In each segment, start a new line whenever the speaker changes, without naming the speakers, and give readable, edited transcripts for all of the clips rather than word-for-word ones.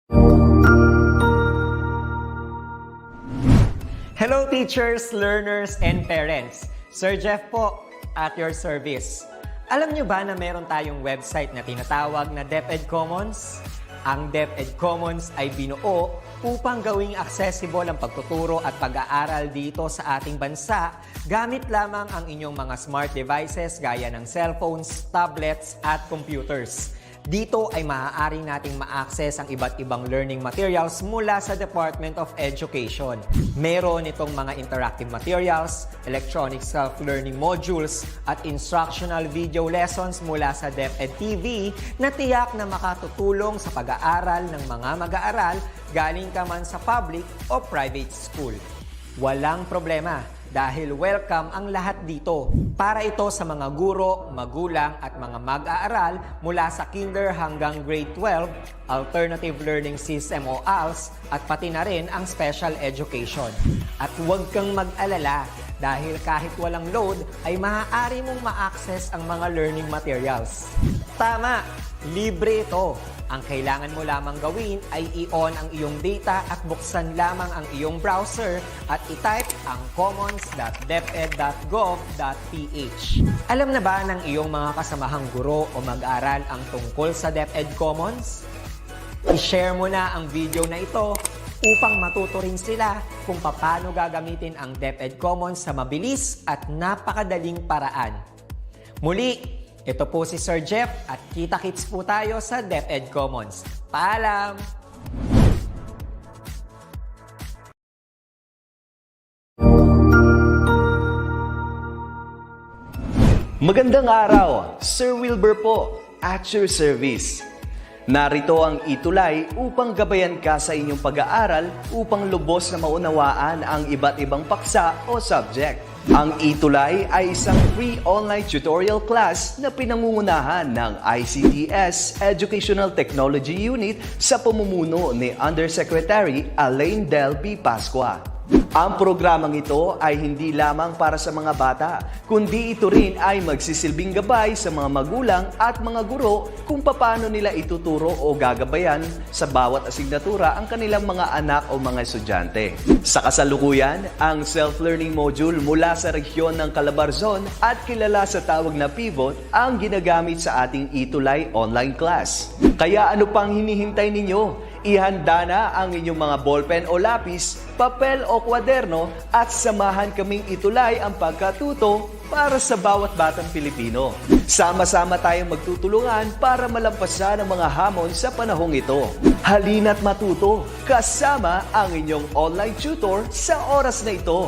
Hello teachers, learners, and parents. Sir Jeff po, at your service. Alam nyo ba na meron tayong website na tinatawag na DepEd Commons? Ang DepEd Commons ay binuo upang gawing accessible ang pagtuturo at pag-aaral dito sa ating bansa gamit lamang ang inyong mga smart devices gaya ng cellphones, tablets, at computers. Dito ay maaari nating ma-access ang iba't ibang learning materials mula sa Department of Education. Meron itong mga interactive materials, electronic self-learning modules, at instructional video lessons mula sa DepEd TV na tiyak na makatutulong sa pag-aaral ng mga mag-aaral galing ka man sa public o private school. Walang problema dahil welcome ang lahat dito. Para ito sa mga guro, magulang at mga mag-aaral mula sa kinder hanggang grade 12, alternative learning system o ALS, at pati na rin ang special education. At huwag kang mag-alala dahil kahit walang load ay maaari mong ma-access ang mga learning materials. Tama! Libre ito. Ang kailangan mo lamang gawin ay i-on ang iyong data at buksan lamang ang iyong browser at i-type ang commons.deped.gov.ph. Alam na ba ng iyong mga kasamahang guro o mag-aral ang tungkol sa DepEd Commons? I-share mo na ang video na ito upang matuto rin sila kung paano gagamitin ang DepEd Commons sa mabilis at napakadaling paraan. Muli, ito po si Sir Jeff at kita-kits po tayo sa DepEd Commons. Paalam!
Magandang araw! Sir Wilbur po, at your service. Narito ang ETUlay upang gabayan ka sa inyong pag-aaral upang lubos na maunawaan ang iba't ibang paksa o subject. Ang ETUlay ay isang free online tutorial class na pinangungunahan ng DepEd Educational Technology Unit sa pamumuno ni Undersecretary Elaine Del B. Pascua. Ang programang ito ay hindi lamang para sa mga bata, kundi ito rin ay magsisilbing gabay sa mga magulang at mga guro kung paano nila ituturo o gagabayan sa bawat asignatura ang kanilang mga anak o mga estudyante. Sa kasalukuyan, ang self-learning module mula sa rehiyon ng Calabarzon at kilala sa tawag na Pivot ang ginagamit sa ating ETUlay online class. Kaya ano pang hinihintay ninyo? Ihanda na ang inyong mga ballpen o lapis, papel o kwaderno at samahan kaming itulay ang pagkatuto para sa bawat batang Pilipino. Sama-sama tayong magtutulungan para malampasan ang mga hamon sa panahong ito. Halina't matuto kasama ang inyong online tutor sa oras na ito.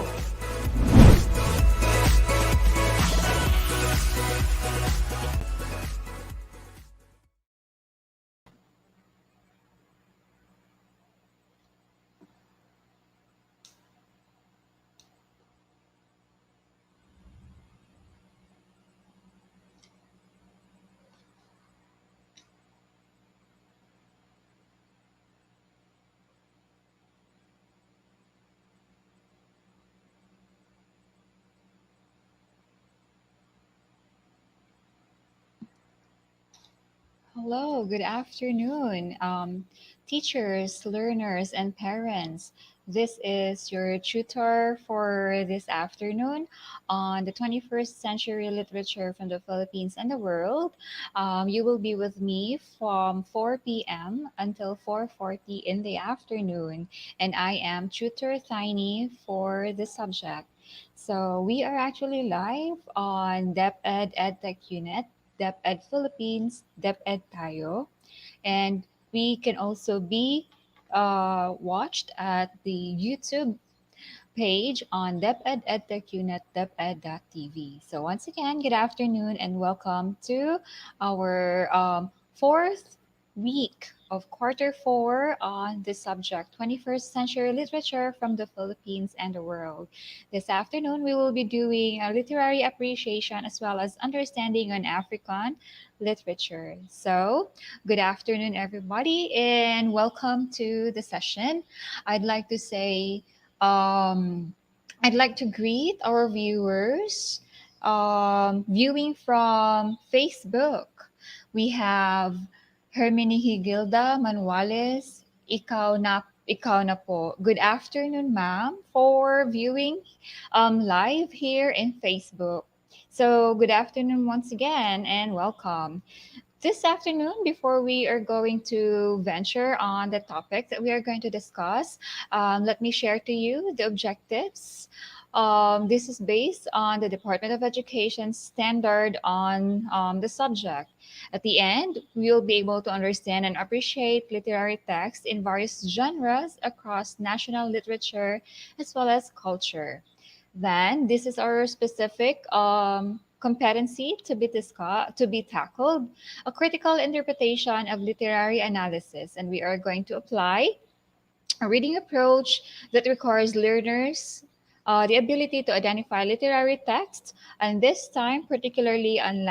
Hello, good afternoon, teachers, learners, and parents. This is your tutor for this afternoon on the 21st century literature from the Philippines and the world. You will be with me from 4 p.m. until 4:40 in the afternoon, and I am tutor Tiny for this subject. So we are actually live on DepEd Edtech Unit, DepEd Philippines, DepEd Tayo, and we can also be watched at the YouTube page on DepEd Edtech Unit, deped.tv. So once again, good afternoon and welcome to our fourth week of quarter 4 on the subject 21st century literature from the Philippines and the world. This afternoon, we will be doing a literary appreciation as well as understanding on African literature. So good afternoon, everybody, and welcome to the session. I'd like to say, I'd like to greet our viewers viewing from Facebook. We have Herminie Higilda Manuales, ikaw na po. Good afternoon, ma'am, for viewing live here in Facebook. So, good afternoon once again and welcome. This afternoon, before we are going to venture on the topic that we are going to discuss, let me share to you the objectives. This is based on the Department of Education standard on the subject. At the end, we'll be able to understand and appreciate literary text in various genres across national literature as well as culture. Then, this is our specific competency to be tackled, a critical interpretation of literary analysis, and we are going to apply a reading approach that requires learners the ability to identify literary text, and this time particularly on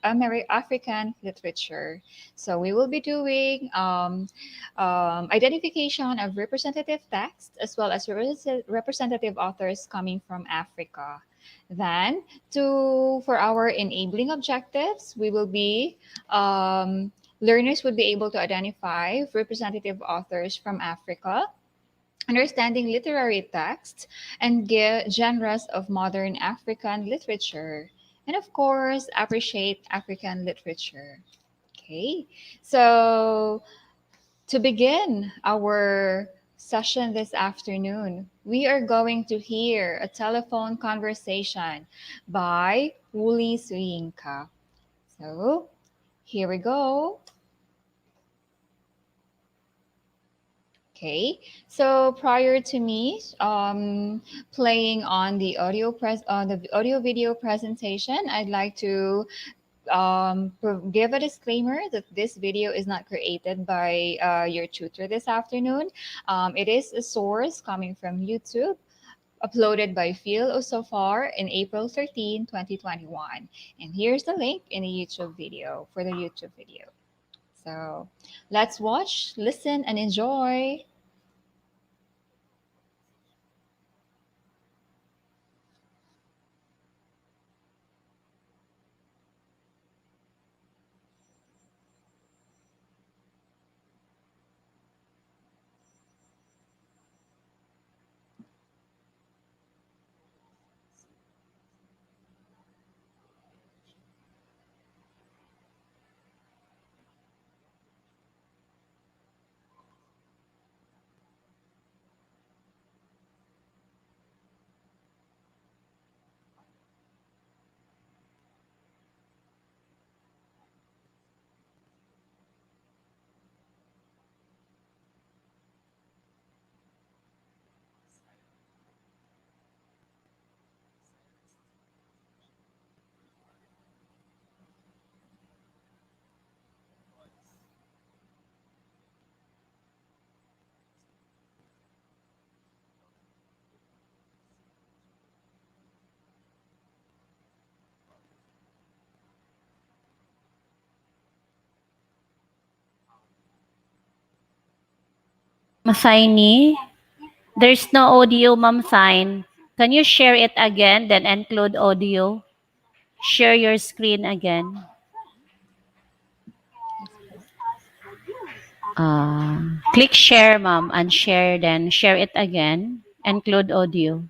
African literature. So we will be doing identification of representative text as well as representative authors coming from Africa. Then, for our enabling objectives, we will be learners would be able to identify representative authors from Africa, understanding literary texts, and genres of modern African literature, and of course, appreciate African literature. Okay, so to begin our session this afternoon, we are going to hear a telephone conversation by Wuli Suyinka. So, here we go. Okay, so prior to me playing on the audio video presentation, I'd like to give a disclaimer that this video is not created by your tutor this afternoon. It is a source coming from YouTube, uploaded by Phil Osofar in April 13, 2021. And here's the link in the YouTube video for the YouTube video. So let's watch, listen, and enjoy.
Masaini, there's no audio, Ma'am Sign. Can you share it again, then include audio? Share your screen again. Click share, Ma'am, and share, then share it again. Include audio.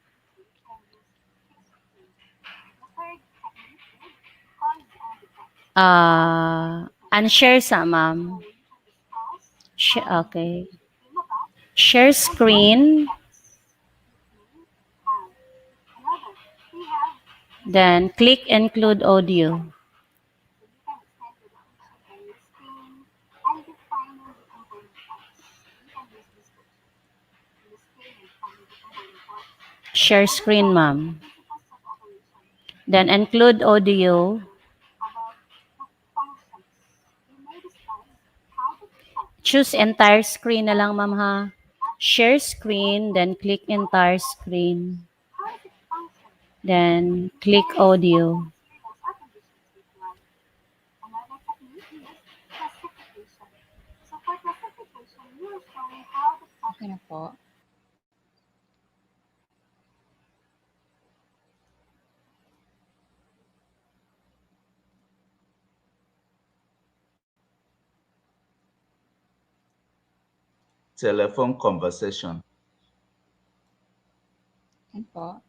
And share sa, Ma'am. Okay. Share screen. Then click include audio. Share screen, Ma'am. Then include audio. Choose entire screen na lang, Ma'am, ha. Share screen, then click entire screen. Then click audio.
Okay na po.
telephone conversation.
Yan po.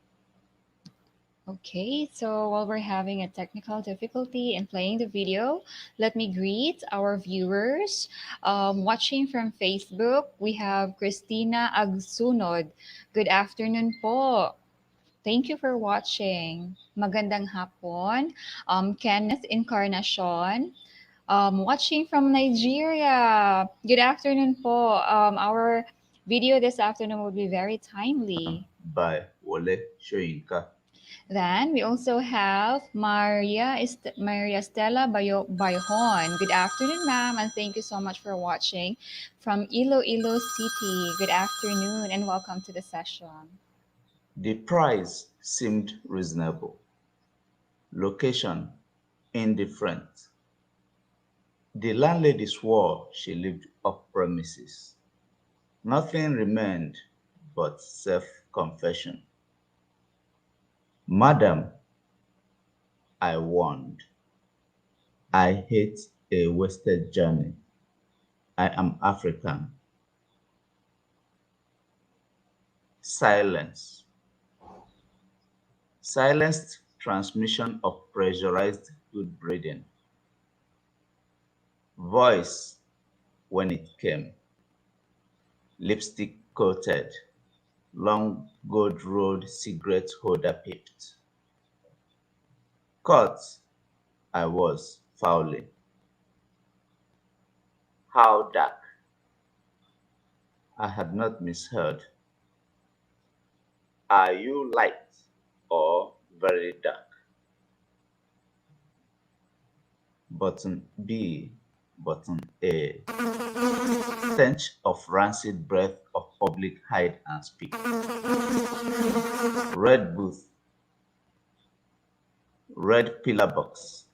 Okay, so while we're having a technical difficulty in playing the video, let me greet our viewers. Watching from Facebook, we have Christina Agsunod. Good afternoon po. Thank you for watching. Magandang hapon. Kenneth Encarnacion, watching from Nigeria. Good afternoon po. Our video this afternoon will be very timely.
By Wole Shoyinka.
Then we also have Maria Stella Bayhon. Good afternoon, ma'am, and thank you so much for watching from Iloilo City. Good afternoon, and welcome to the session.
The price seemed reasonable. Location indifferent. The landlady swore she lived off premises. Nothing remained but self-confession. Madam, I warned, I hate a wasted journey. I am African. Silence. Silenced transmission of pressurized good breeding. Voice when it came. Lipstick coated. Long gold rolled cigarette holder pipped. Caught I was foully. How dark? I had not misheard. Are you light or very dark? Button B, button A. Stench of rancid breath of public hide and speak. Red booth. Red pillar box.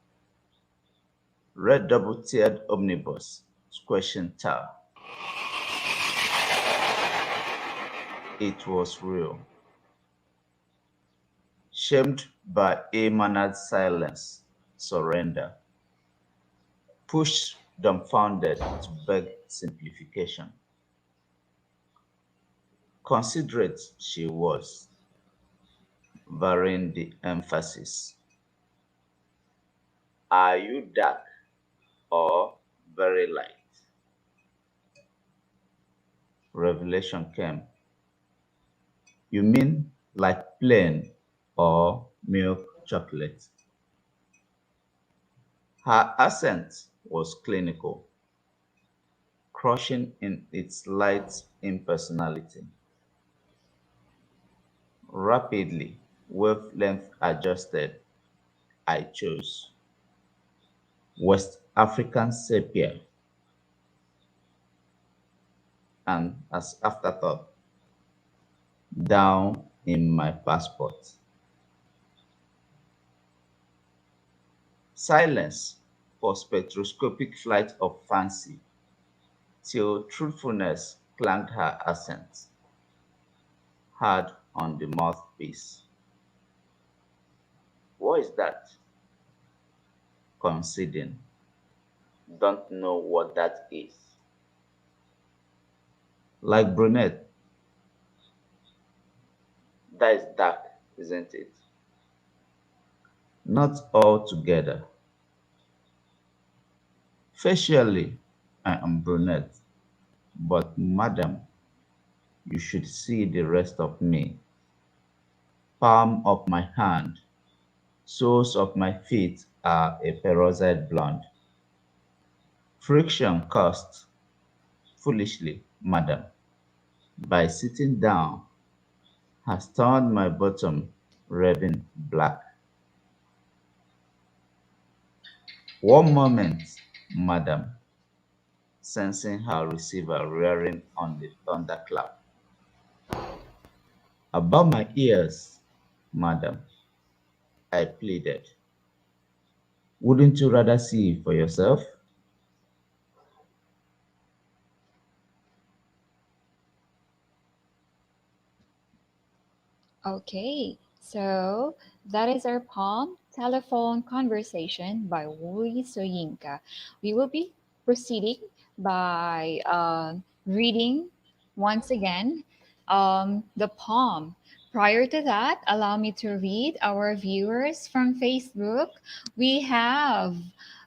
Red double-tiered omnibus. Squashing tower. It was real. Shamed by a-mannered silence, surrender. Pushed dumbfounded to beg simplification. Considerate she was, varying the emphasis. Are you dark or very light? Revelation came. You mean like plain or milk chocolate? Her accent was clinical, crushing in its light impersonality. Rapidly, wavelength adjusted, I chose West African sepia, and as afterthought, down in my passport. Silence for spectroscopic flight of fancy, till truthfulness clanged her accent, hard on the mouthpiece. What is that? Conceding. Don't know what that is. Like brunette. That is dark, isn't it? Not altogether. Facially, I am brunette, but madam, you should see the rest of me. Palm of my hand, soles of my feet are a peroxide blonde. Friction caused, foolishly, madam, by sitting down, has turned my bottom raving black. One moment, madam, sensing her receiver rearing on the thunderclap. About my ears, madam, I pleaded. Wouldn't you rather see for yourself?
Okay, so that is our palm telephone conversation by Wuli Soyinka. We will be proceeding by reading once again the poem. Prior to that, allow me to read our viewers from Facebook. We have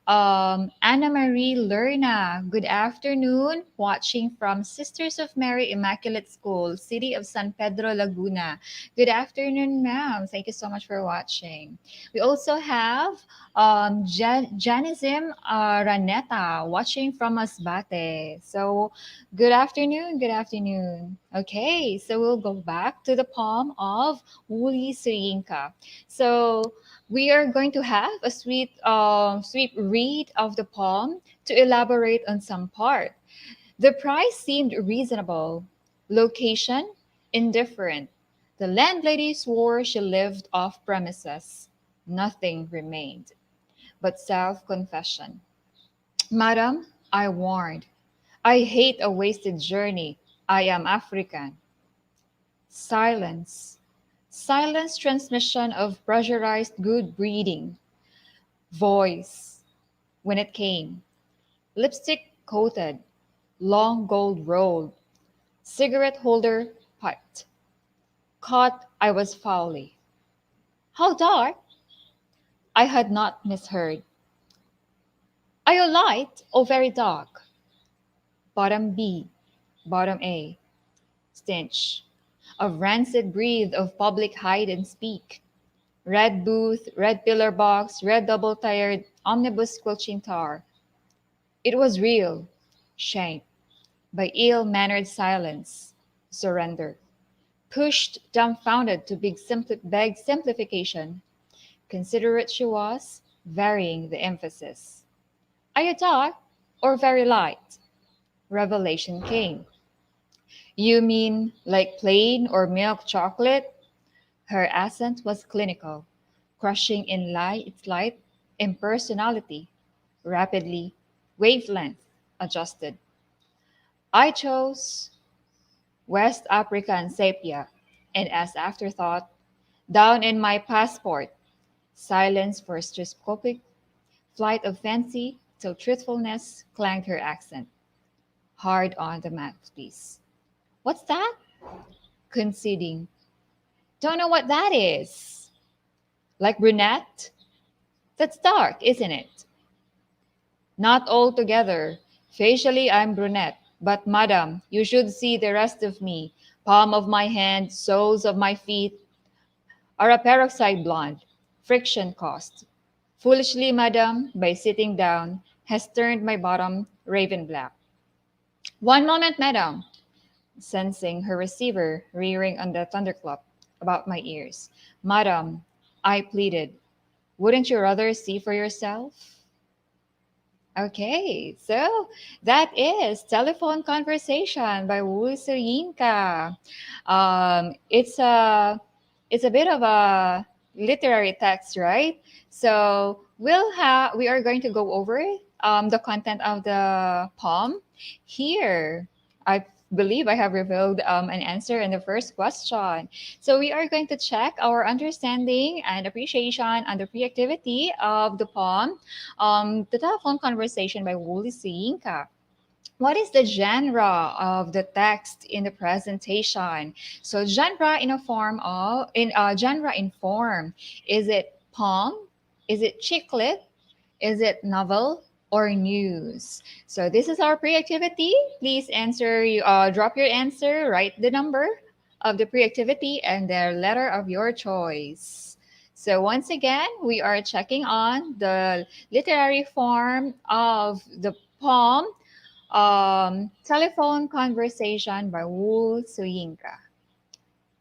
Anna Marie Lerna. Good afternoon, watching from Sisters of Mary Immaculate School, City of San Pedro, Laguna. Good afternoon, ma'am. Thank you so much for watching. We also have Janism Raneta watching from Masbate. So, good afternoon. Good afternoon. Okay, so we'll go back to the poem of Wuli Suyinka. So, we are going to have a sweet read of the poem to elaborate on some part. The price seemed reasonable. Location, indifferent. The landlady swore she lived off premises. Nothing remained but self confession. Madam, I warned. I hate a wasted journey. I am African. Silence. Silence transmission of pressurized good breeding. Voice. When it came. Lipstick coated. Long gold rolled. Cigarette holder piped. Caught I was foully. How dark? I had not misheard. Are you light or very dark? Bottom B, bottom A. Stench. Of rancid breathe of public hide and speak. Red booth, red pillar box, red double-tired omnibus squelching tar. It was real. Shame. By ill-mannered silence. Surrender. Pushed dumbfounded to beg simplification. Considerate she was, varying the emphasis. Are you dark or very light? Revelation came. You mean like plain or milk chocolate? Her accent was clinical, crushing in its light impersonality, rapidly, wavelength adjusted. I chose West African sepia, and as afterthought, down in my passport, silence for stereoscopic flight of fancy till truthfulness clanged her accent, hard on the mouthpiece. What's that? Conceding. Don't know what that is. Like brunette? That's dark, isn't it? Not altogether. Facially, I'm brunette. But, madam, you should see the rest of me. Palm of my hand, soles of my feet are a peroxide blonde. Friction caused. Foolishly, madam, by sitting down, has turned my bottom raven black. One moment, madam, sensing her receiver rearing on the thunderclap about my ears. Madam, I pleaded, wouldn't you rather see for yourself? Okay, so that is Telephone Conversation by Wu Suyinka. It's a bit of a literary text, right? So we are going to go over the content of the poem here. I believe I have revealed an answer in the first question. So we are going to check our understanding and appreciation on the PreActivity of the poem, The Telephone Conversation by Wuli Suyinka. What is the genre of the text in the presentation? So genre in form. Is it poem? Is it chicklet? Is it novel or news? So this is our pre-activity. Please drop your answer, write the number of the pre-activity and the letter of your choice. So once again, we are checking on the literary form of the poem, Telephone Conversation by Wu Suyinka.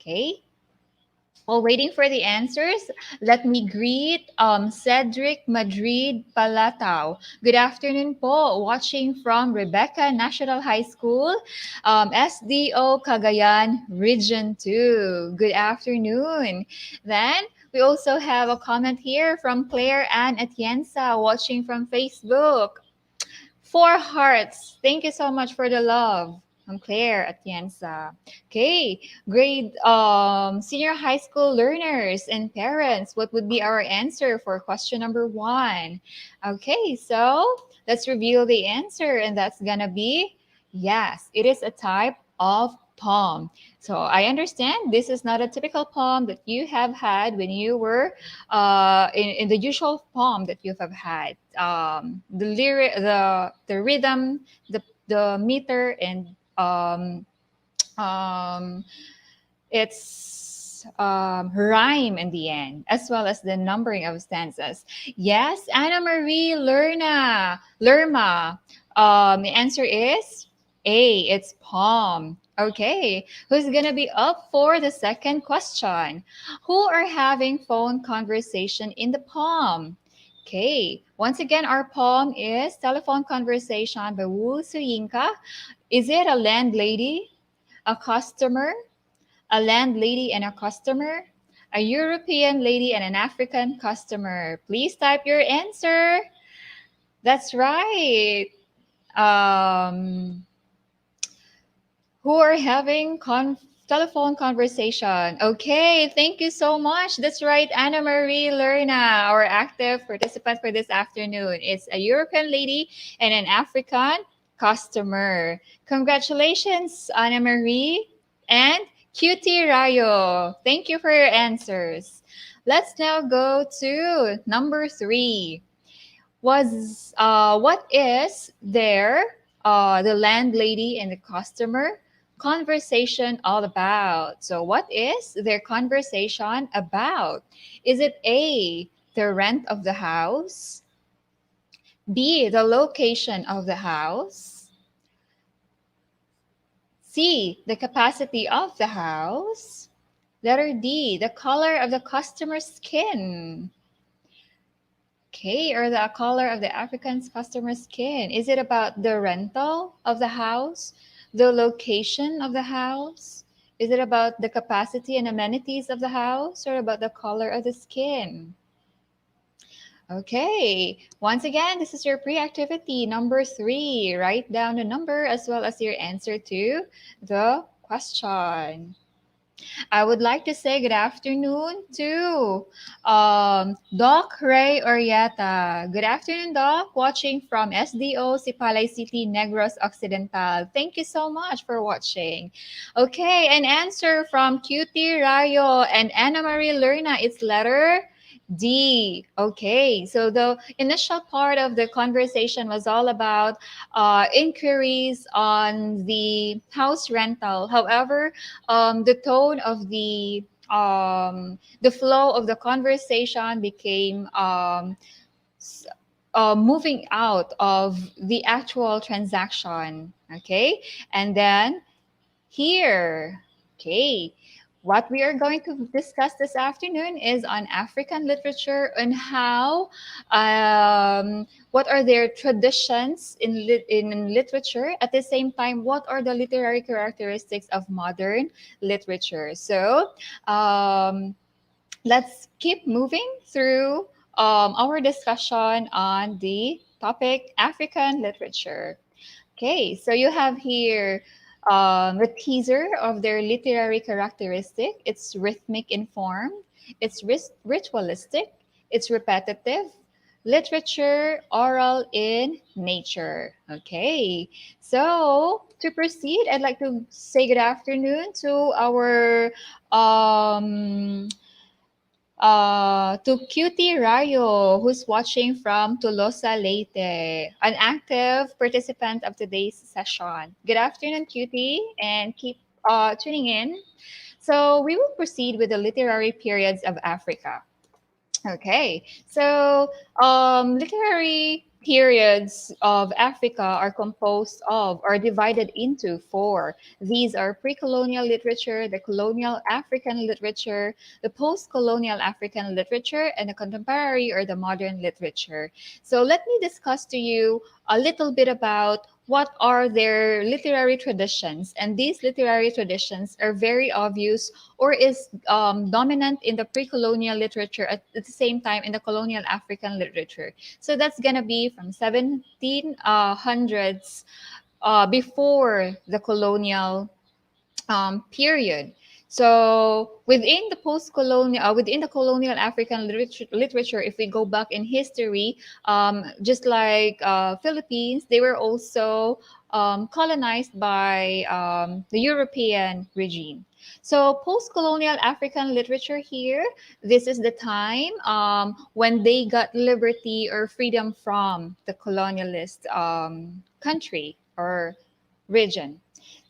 Okay. While waiting for the answers, let me greet Cedric Madrid Palatao. Good afternoon po, watching from Rebecca National High School, SDO Cagayan Region 2. Good afternoon. Then we also have a comment here from Claire Ann Atienza, watching from Facebook. 4 hearts. Thank you so much for the love. I'm Claire Atienza. Okay, grade senior high school learners and parents, what would be our answer for question number 1? Okay, so let's reveal the answer, and that's gonna be yes, it is a type of poem. So I understand this is not a typical poem that you have had when you were in the usual poem that you have had. The lyric, the rhythm, the meter, and um, its rhyme in the end, as well as the numbering of stanzas. Yes, Anna Marie Lerma. The answer is A. It's palm. Okay, who's gonna be up for the second question? Who are having phone conversation in the palm? Okay, once again, our poem is Telephone Conversation by Wu Suyinka. Is it a landlady, a customer, a landlady and a customer, a European lady and an African customer? Please type your answer. That's right. Um, who are having telephone conversation. Okay, thank you so much. That's right, Anna Marie Lerna, our active participant for this afternoon. It's a European lady and an African customer. Congratulations, Anna Marie and Cutie Rayo. Thank you for your answers. Let's now go to number 3. What is the landlady and the customer conversation all about? So what is their conversation about? Is it A, the rent of the house, B, the location of the house, C, the capacity of the house, letter D, the color of the customer's skin? Okay, or the color of the African's customer skin? Is it about the rental of the house, the location of the house? Is it about the capacity and amenities of the house, or about the color of the skin? Okay, once again, this is your pre-activity number 3. Write down the number as well as your answer to the question. I would like to say good afternoon to Doc Ray Orieta. Good afternoon, Doc, watching from SDO Sipalay City, Negros Occidental. Thank you so much for watching. Okay, an answer from Cutie Rayo and Anna Marie Lerna. It's letter D. Okay, so the initial part of the conversation was all about inquiries on the house rental. However, the tone of the flow of the conversation became moving out of the actual transaction. Okay, and then here, okay, what we are going to discuss this afternoon is on African literature and how, what are their traditions in literature. At the same time, what are the literary characteristics of modern literature? So let's keep moving through our discussion on the topic African literature. Okay, so you have here the teaser of their literary characteristic. It's rhythmic in form, it's ritualistic, it's repetitive, literature, oral in nature. Okay, so to proceed, I'd like to say good afternoon to our to Cutie Rayo, who's watching from Tolosa Leyte, an active participant of today's session. Good afternoon, Cutie, and keep tuning in. So we will proceed with the literary periods of Africa. Okay, so literary periods of Africa are composed of or divided into 4. These are pre-colonial literature, the colonial African literature, the post-colonial African literature, and the contemporary or the modern literature. So let me discuss to you a little bit about what are their literary traditions. And these literary traditions are very obvious or is dominant in the pre-colonial literature at the same time in the colonial African literature. So that's going to be from 1700s before the colonial period. So within the within the colonial African literature, if we go back in history, just like Philippines, they were also colonized by the European regime. So post-colonial African literature here, this is the time when they got liberty or freedom from the colonialist country or region.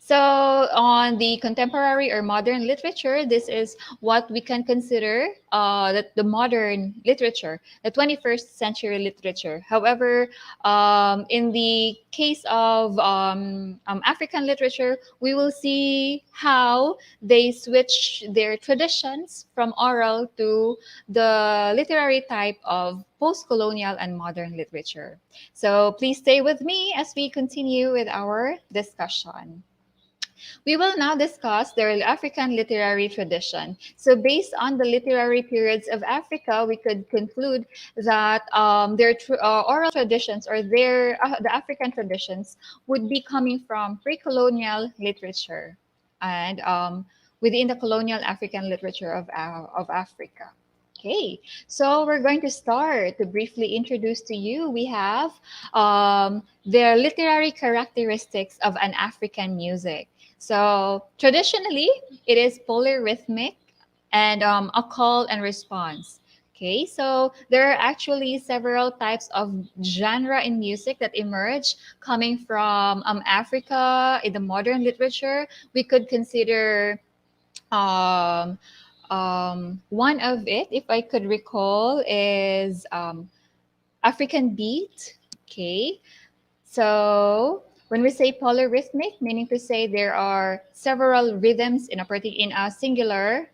So, on the contemporary or modern literature, this is what we can consider the modern literature, the 21st century literature. However, in the case of African literature, we will see how they switch their traditions from oral to the literary type of post colonial and modern literature. So, please stay with me as we continue with our discussion. We will now discuss the African literary tradition. So, based on the literary periods of Africa, we could conclude that their oral traditions or the African traditions would be coming from pre-colonial literature and within the colonial African literature of Africa. Okay, so we're going to start to briefly introduce to you. We have the literary characteristics of an African music. So traditionally, it is polyrhythmic and a call and response. Okay, so there are actually several types of genre in music that emerge coming from Africa in the modern literature. We could consider um, one of it, if I could recall, is African beat. Okay, so when we say polyrhythmic, meaning to say there are several rhythms in a singular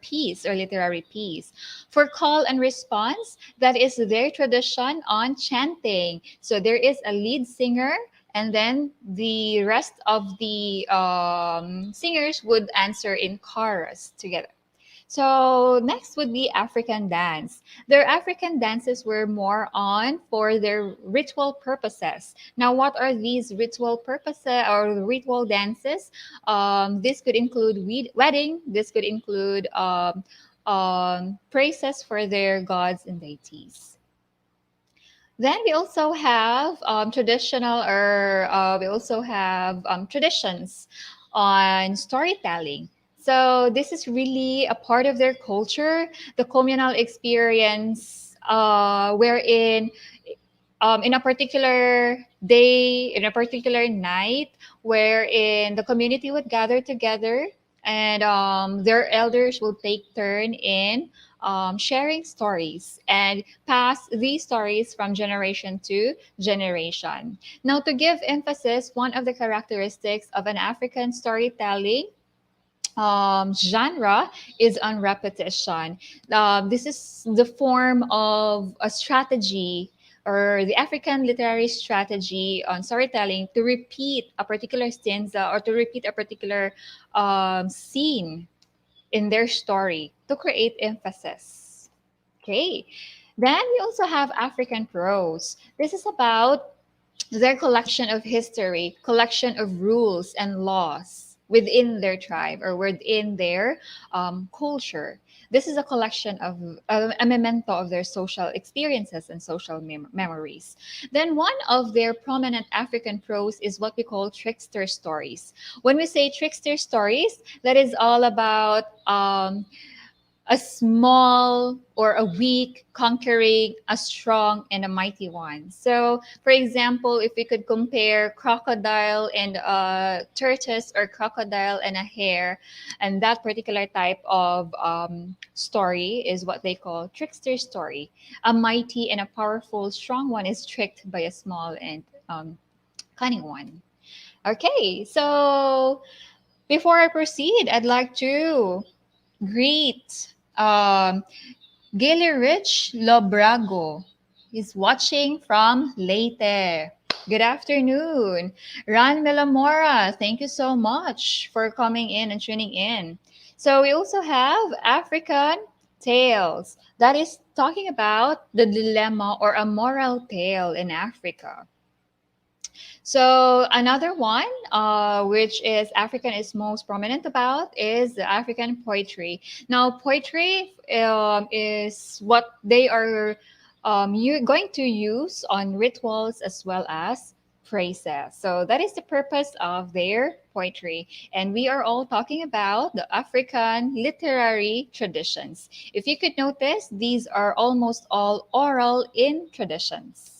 piece or literary piece. For call and response, that is their tradition on chanting. So there is a lead singer, and then the rest of the singers would answer in chorus together. So next would be African dance. Their African dances were more on for their ritual purposes. Now, what are these ritual purposes or ritual dances? This could include wedding. This could include praises for their gods and deities. Then we also have traditions on storytelling. So this is really a part of their culture, the communal experience, wherein in a particular day, in a particular night, wherein the community would gather together and their elders will take turn in sharing stories and pass these stories from generation to generation. Now, to give emphasis, one of the characteristics of an African storytelling genre is on repetition. This is the form of a strategy or the African literary strategy on storytelling to repeat a particular stanza or to repeat a particular scene in their story to create emphasis. Okay. Then we also have African prose. This is about their collection of history, collection of rules and laws within their tribe or within their culture. This is a collection of a memento of their social experiences and social memories. Then one of their prominent African prose is what we call trickster stories. When we say trickster stories, that is all about a small or a weak conquering a strong and a mighty one. So, for example, if we could compare crocodile and a tortoise or crocodile and a hare, and that particular type of story is what they call trickster story. A mighty and a powerful, strong one is tricked by a small and cunning one. Okay, so before I proceed, I'd like to greet Gaily Rich Lobrago. He's watching from Leyte. Good afternoon. Ran Melamora, thank you so much for coming in and tuning in. So we also have African Tales. That is talking about the dilemma or a moral tale in Africa. So another one, which is African is most prominent about, is the African poetry. Now, poetry is what they are you going to use on rituals as well as praises. So that is the purpose of their poetry. And we are all talking about the African literary traditions. If you could notice, these are almost all oral in traditions.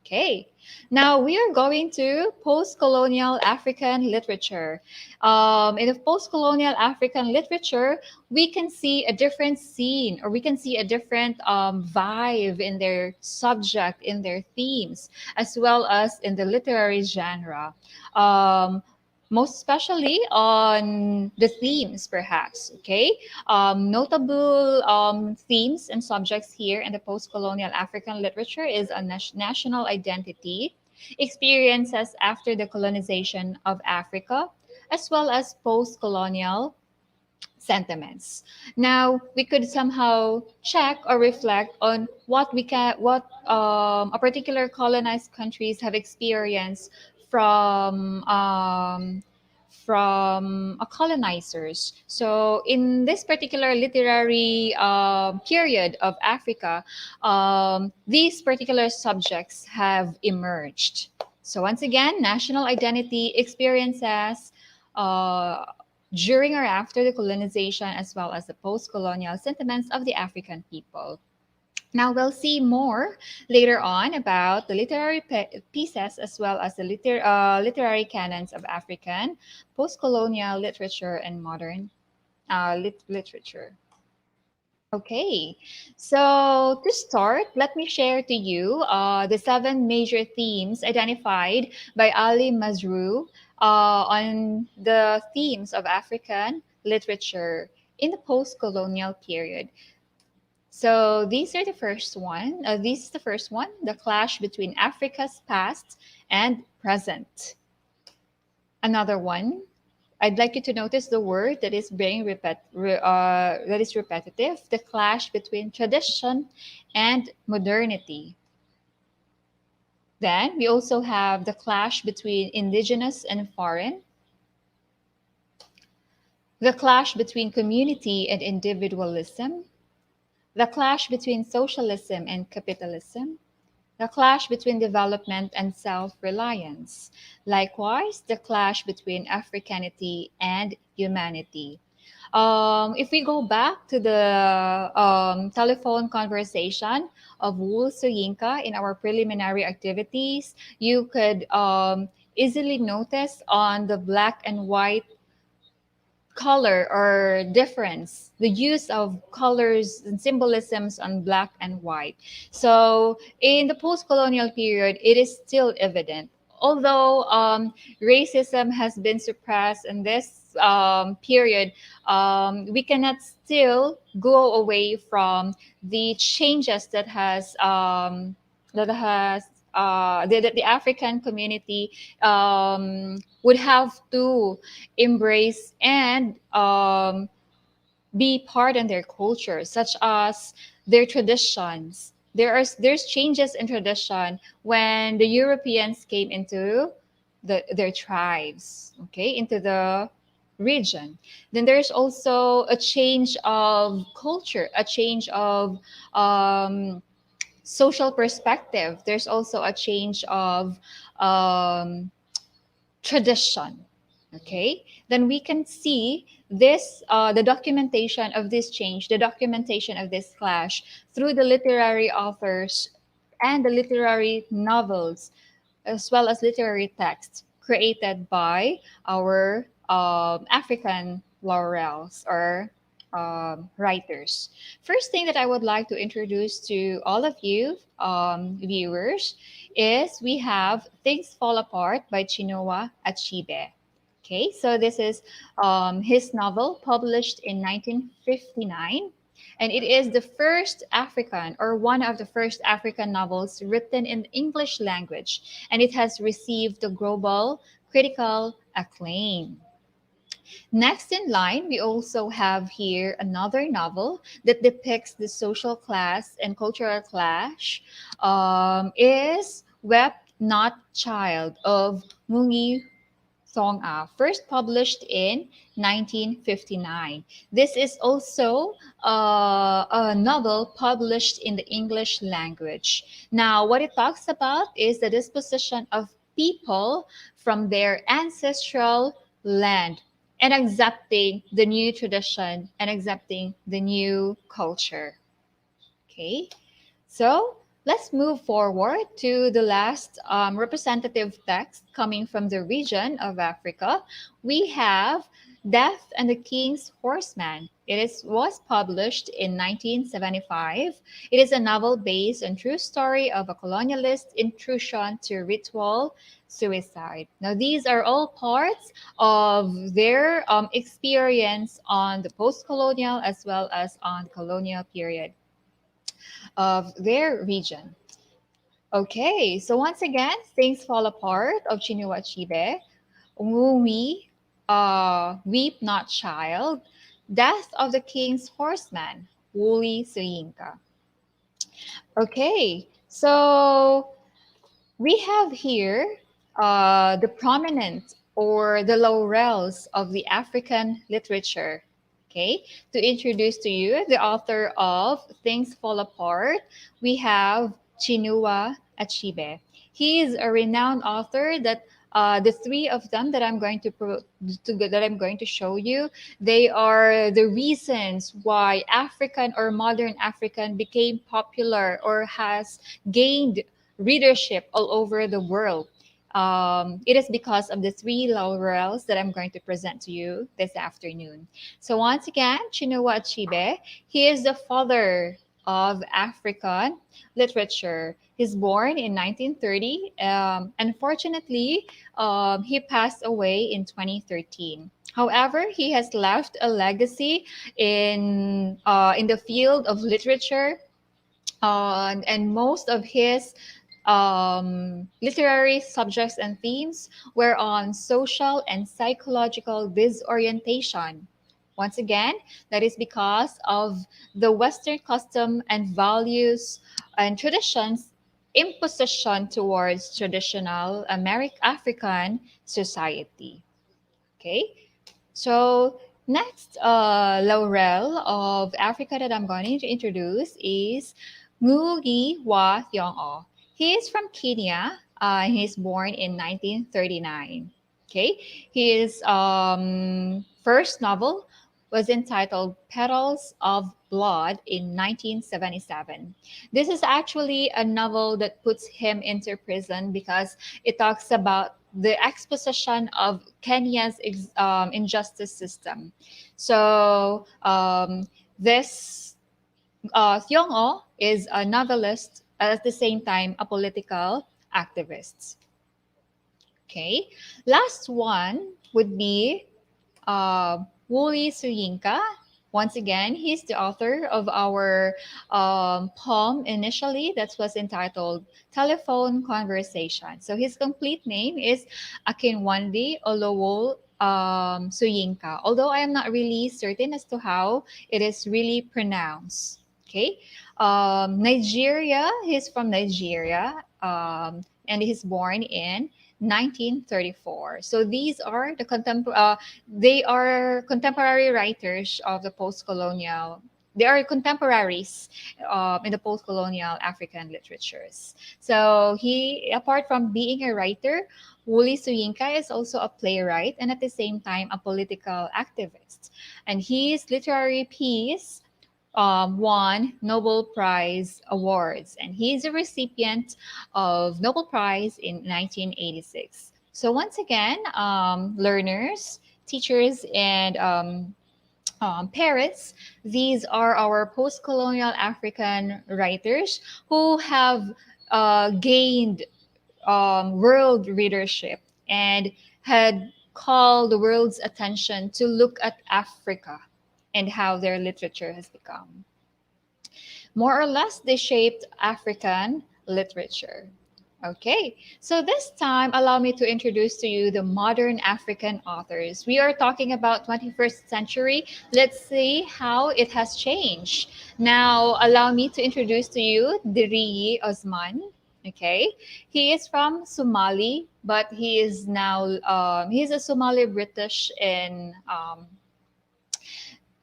Okay, now we are going to post-colonial African literature. In the post-colonial African literature, we can see a different scene, or we can see a different vibe in their subject, in their themes, as well as in the literary genre. Um, Most especially on the themes, perhaps. Okay, notable themes and subjects here in the post-colonial African literature is a national identity, experiences after the colonization of Africa, as well as post-colonial sentiments. Now, we could somehow check or reflect on what a particular colonized countries have experienced from colonizers. So, in this particular literary period of Africa, these particular subjects have emerged. So, once again, national identity experiences. Uh, During or after the colonization, as well as the post colonial sentiments of the African people. Now, we'll see more later on about the literary pieces as well as the literary canons of African post colonial literature and modern literature. Okay, so to start, let me share to you the seven major themes identified by Ali Mazrou on the themes of African literature in the post-colonial period. So these are the first one. This is the first one: the clash between Africa's past and present. Another one, I'd like you to notice the word that is that is repetitive, the clash between tradition and modernity. Then we also have the clash between indigenous and foreign, the clash between community and individualism, the clash between socialism and capitalism, the clash between development and self-reliance. Likewise, the clash between Africanity and humanity. If we go back to the telephone conversation of Wool Soyinka in our preliminary activities, you could easily notice on the black and white color or difference, the use of colors and symbolisms on black and white. So in the post-colonial period, it is still evident. Although racism has been suppressed in this period, we cannot still go away from the changes that has that the African community would have to embrace and be part in their culture, such as their traditions. There's changes in tradition when the Europeans came into their tribes, okay, into the region. Then there's also a change of culture, a change of social perspective. There's also a change of um, tradition. Okay, then we can see this the documentation of this change, the documentation of this clash through the literary authors and the literary novels, as well as literary texts created by our African laurels or writers. First thing that I would like to introduce to all of you viewers is we have Things Fall Apart by Chinua Achebe. Okay, so this is his novel published in 1959. And it is the first African or one of the first African novels written in English language. And it has received the global critical acclaim. Next in line, we also have here another novel that depicts the social class and cultural clash. Is Wept Not Child of Mungi Song-a, first published in 1959. This is also a novel published in the English language. Now, what it talks about is the disposition of people from their ancestral land and accepting the new tradition and accepting the new culture. Okay. So let's move forward to the last representative text coming from the region of Africa. We have Death and the King's Horseman. Was published in 1975. It is a novel based on true story of a colonialist intrusion to ritual suicide. Now, these are all parts of their experience on the post-colonial as well as on colonial period of their region. Okay, so once again, Things Fall Apart of Chinua Achebe, Ngumi, Weep Not Child, Death of the King's Horseman, Wuli Soyinka. Okay, so we have here the prominent or the laurels of the African literature. Okay, to introduce to you the author of Things Fall Apart, we have Chinua Achebe. He is a renowned author that the three of them that that I'm going to show you, they are the reasons why African or modern African became popular or has gained readership all over the world. It is because of the three laurels that I'm going to present to you this afternoon. So once again, Chinua Achebe, he is the father of African literature. He's born in 1930. Unfortunately, he passed away in 2013. However, he has left a legacy in the field of literature, and most of his literary subjects and themes were on social and psychological disorientation. Once again, that is because of the Western custom and values and traditions imposition towards traditional African society. Okay, so next laurel of Africa that I'm going to introduce is Ngugi wa Thiong'o. He is from Kenya. And he's born in 1939. Okay, his first novel was entitled Petals of Blood in 1977. This is actually a novel that puts him into prison because it talks about the exposition of Kenya's injustice system. So this Thiong'o is a novelist at the same time a political activist. Okay, last one would be Wuli Soyinka. Once again, he's the author of our poem initially that was entitled Telephone Conversation. So his complete name is Akinwande Olowol Soyinka, although I am not really certain as to how it is really pronounced. Okay, Nigeria, he's from Nigeria, and he's born in 1934. So these are they are contemporary writers of the post-colonial. They are contemporaries in the post-colonial African literatures. So he, apart from being a writer, Wuli Soyinka is also a playwright and at the same time a political activist. And his literary piece won Nobel Prize awards, and he's a recipient of Nobel Prize in 1986. So once again, learners, teachers, and parents, these are our post-colonial African writers who have gained world readership and had called the world's attention to look at Africa and how their literature has become. More or less, they shaped African literature. Okay, so this time, allow me to introduce to you the modern African authors. We are talking about 21st century. Let's see how it has changed. Now, allow me to introduce to you Diriyi Osman. Okay, he is from Somali, but he is now he's a Somali British in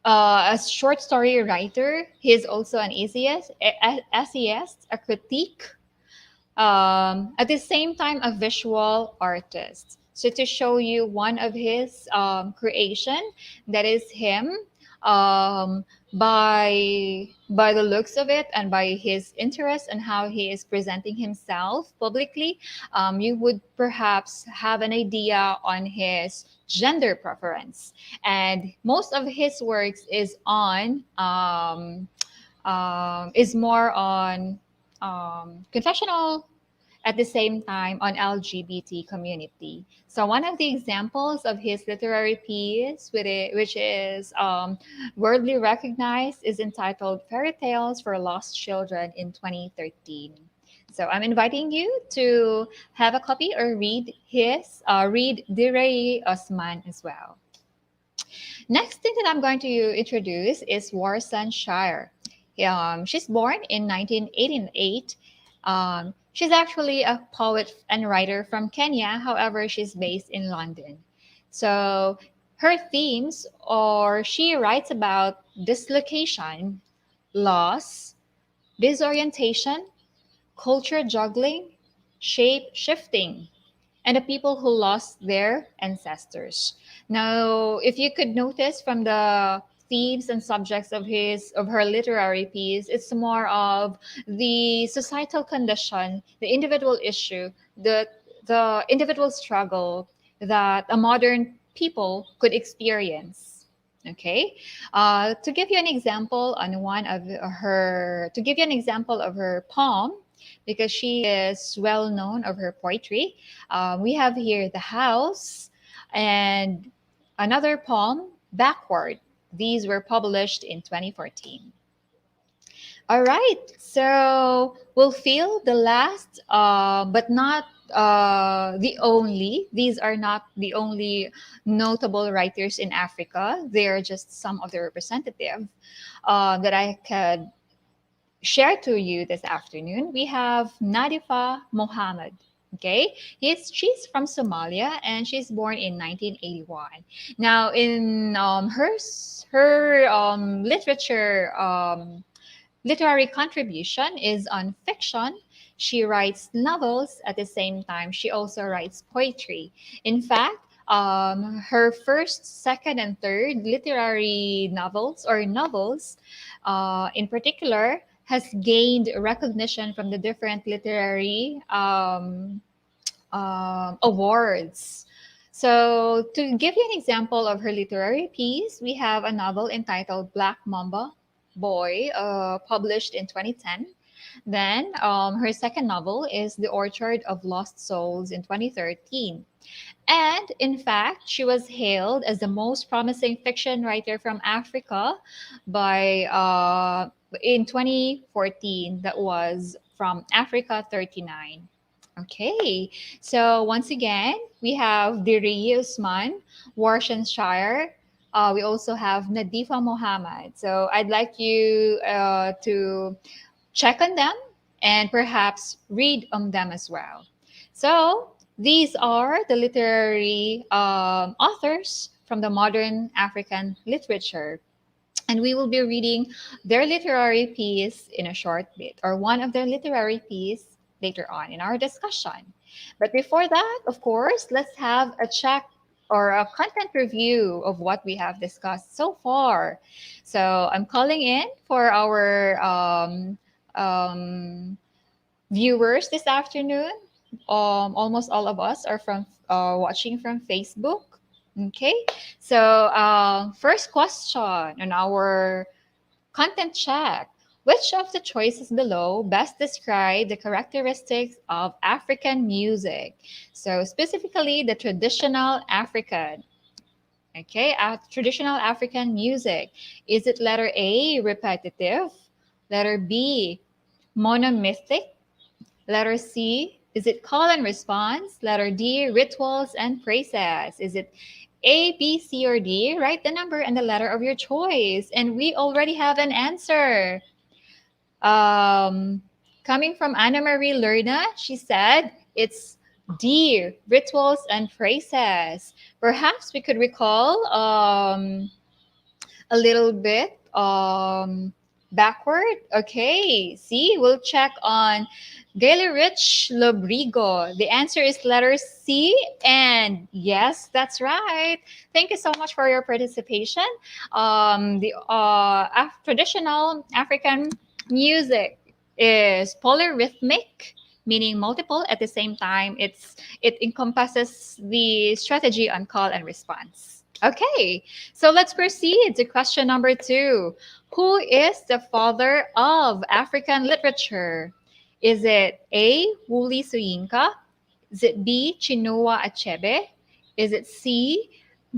a short story writer. He is also an essayist, a critique, at the same time a visual artist. So to show you one of his creation, that is him, um, by the looks of it and by his interest and how he is presenting himself publicly, you would perhaps have an idea on his gender preference. And most of his works is more on confessional, at the same time on LGBT community. So one of the examples of his literary piece, which is worldly recognized, is entitled "Fairy Tales for Lost Children" in 2013. So I'm inviting you to have a copy or read Direi Osman as well. Next thing that I'm going to introduce is Warsan Shire. She's born in 1988. She's actually a poet and writer from Kenya. However, she's based in London. So her themes, or she writes about dislocation, loss, disorientation, culture juggling, shape shifting, and the people who lost their ancestors. Now, if you could notice from the themes and subjects of her literary piece, it's more of the societal condition, the individual issue, the individual struggle that a modern people could experience. Okay, to give you an example on to give you an example of her poem, because she is well known of her poetry. We have here The House and another poem, Backward. These were published in 2014. All right, so we'll feel the last, but not the only. These are not the only notable writers in Africa. They are just some of the representative that I could share to you this afternoon. We have Nadifa Mohammed. Okay, she's from Somalia and she's born in 1981. Now, in her literary contribution is on fiction. She writes novels at the same time. She also writes poetry. In fact, her first, second, and third literary novels, in particular, has gained recognition from the different literary awards. So, to give you an example of her literary piece, we have a novel entitled Black Mamba Boy, published in 2010. Then, her second novel is The Orchard of Lost Souls in 2013. And in fact, she was hailed as the most promising fiction writer from Africa by in 2014. That was from Africa 39. Okay, so once again, we have Diri Usman, Warwickshire. We also have Nadifa Mohammed. So I'd like you to check on them and perhaps read on them as well. So these are the literary authors from the modern African literature. And we will be reading their literary piece in a short bit, or one of their literary piece later on in our discussion. But before that, of course, let's have a check or a content review of what we have discussed so far. So I'm calling in for our viewers this afternoon. Almost all of us are from watching from Facebook. Okay, so first question on our content check: which of the choices below best describe the characteristics of African music? So specifically, the traditional African. Okay, traditional African music. Is it letter A, repetitive? Letter B, monomythic? Letter C, is it call and response? Letter D, rituals and praises. Is it A, B, C, or D? Write the number and the letter of your choice. And we already have an answer. Um, Coming from Anna Marie Lerna, she said it's D, rituals and phrases. Perhaps we could recall a little bit backward. Okay, see, we'll check on Gayle Rich Lobrigo. The answer is letter C, and yes, that's right. Thank you so much for your participation. The traditional African music is polyrhythmic, meaning multiple at the same time. It encompasses the strategy on call and response. Okay, so let's proceed to question number 2. Who is the father of African literature? Is it A. Wuli Soyinka? Is it B. Chinua Achebe? Is it C.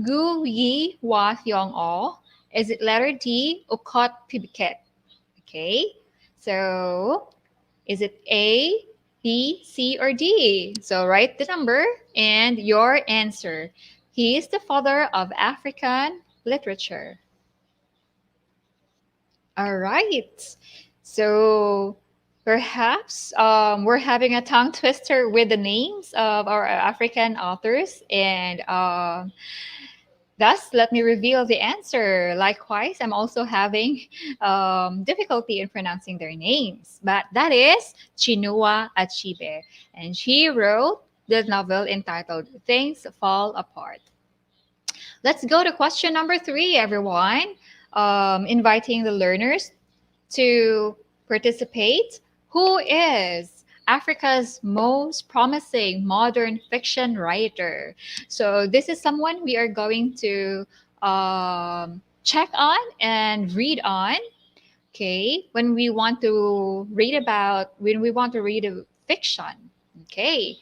Gu Yi Wa Thiong O? Is it letter D. Okot Pibiket? Okay, so is it A, B, C, or D? So write the number and your answer. He is the father of African literature. All right. So perhaps we're having a tongue twister with the names of our African authors. And thus, let me reveal the answer. Likewise, I'm also having difficulty in pronouncing their names. But that is Chinua Achebe. And she wrote the novel entitled Things Fall Apart. Let's go to question number 3, everyone. Inviting the learners to participate. Who is Africa's most promising modern fiction writer? So this is someone we are going to check on and read on. Okay, when we want to read a fiction. Okay,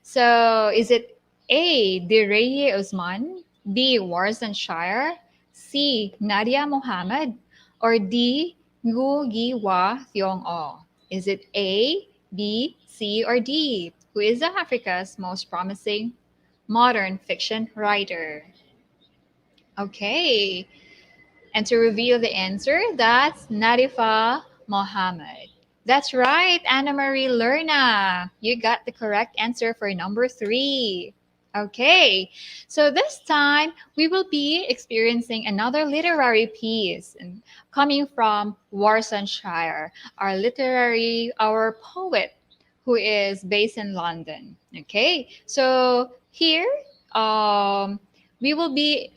so is it A. Direye Usman, B. Warsan Shire, C. Nadia Mohammed, or D. Ngu Giwa Thiong O? Is it A, B, C, or D? Who is Africa's most promising modern fiction writer? Okay, and to reveal the answer, that's Nadifa Mohammed. That's right, Anna Marie Lerna. You got the correct answer for number 3. Okay, so this time we will be experiencing another literary piece coming from Warsanshire, our poet who is based in London. Okay, so here we will be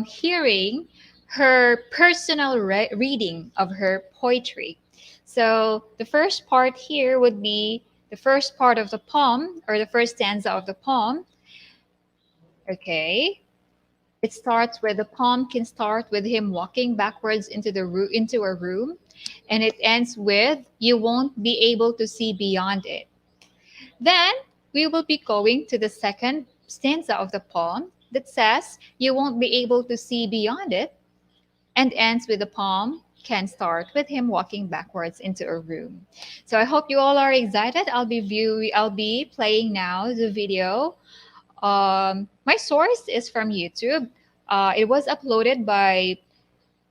hearing her personal reading of her poetry. So the first part here would be the first part of the poem, or the first stanza of the poem. Okay. It starts where the poem can start with him walking backwards into a room, and it ends with you won't be able to see beyond it. Then we will be going to the second stanza of the poem that says you won't be able to see beyond it, and ends with the poem can start with him walking backwards into a room. So I hope you all are excited. I'll be playing now the video. My source is from YouTube. It was uploaded by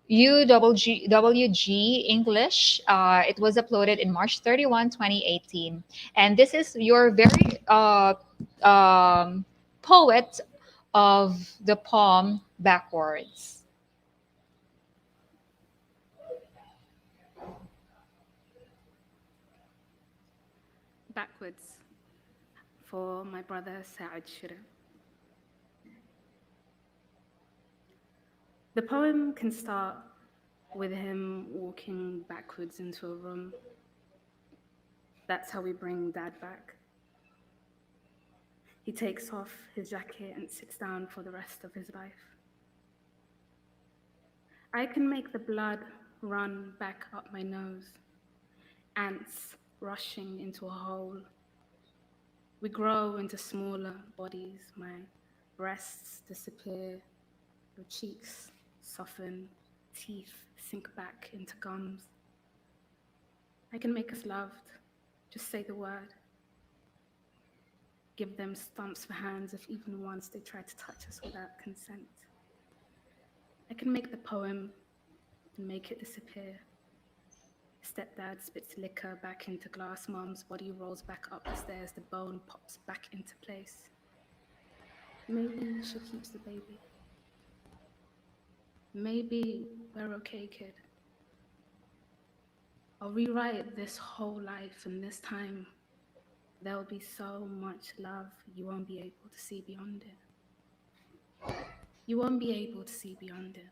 UWG English. It was uploaded in March 31, 2018. And this is your very poet of the poem Backwards.
Backwards for my brother Sa'ad Shura. The poem can start with him walking backwards into a room. That's how we bring Dad back. He takes off his jacket and sits down for the rest of his life. I can make the blood run back up my nose, ants rushing into a hole. We grow into smaller bodies. My breasts disappear, your cheeks soften, teeth sink back into gums. I can make us loved, just say the word. Give them stumps for hands if even once they try to touch us without consent. I can make the poem and make it disappear. Stepdad spits liquor back into glass. Mom's body rolls back up the stairs. The bone pops back into place. Maybe she keeps the baby. Maybe we're okay, kid. I'll rewrite this whole life, and this time there'll be so much love you won't be able to see beyond it. You won't be able to see beyond it.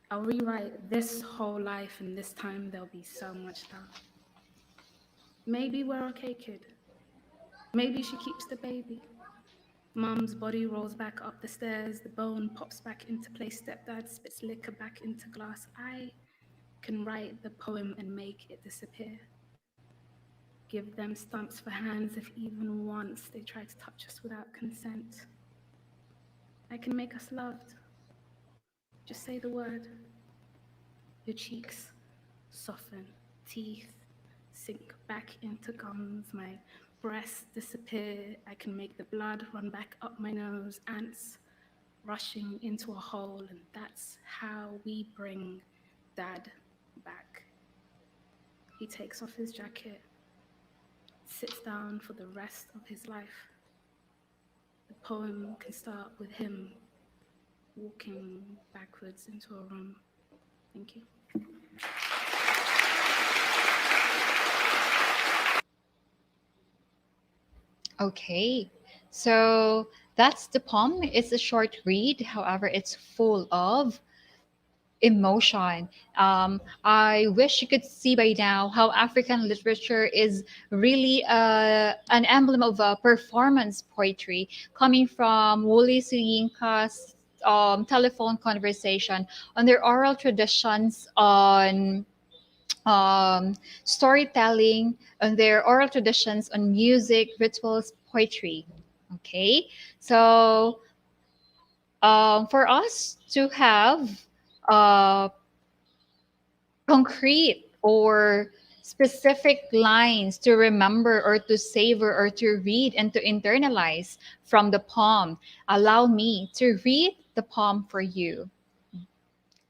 I'll rewrite this whole life, and this time there'll be so much love. Maybe we're okay, kid. Maybe she keeps the baby. Mom's body rolls back up the stairs. The bone pops back into place. Stepdad spits liquor back into glass. I can write the poem and make it disappear. Give them stumps for hands if even once they try to touch us without consent. I can make us loved. Just say the word. Your cheeks soften, teeth sink back into gums. My breasts disappear. I can make the blood run back up my nose. Ants rushing into a hole, and that's how we bring Dad back. He takes off his jacket, sits down for the rest of his life. The poem can start with him walking backwards into a room. Thank you.
Okay, so that's the poem. It's a short read, however, it's full of emotion. I wish you could see by now how African literature is really an emblem of performance poetry coming from Wole Soyinka's telephone conversation on their oral traditions on storytelling, on their oral traditions on music, rituals, poetry. Okay, so for us to have uh, concrete or specific lines to remember or to savor or to read and to internalize from the poem, allow me to read the poem for you.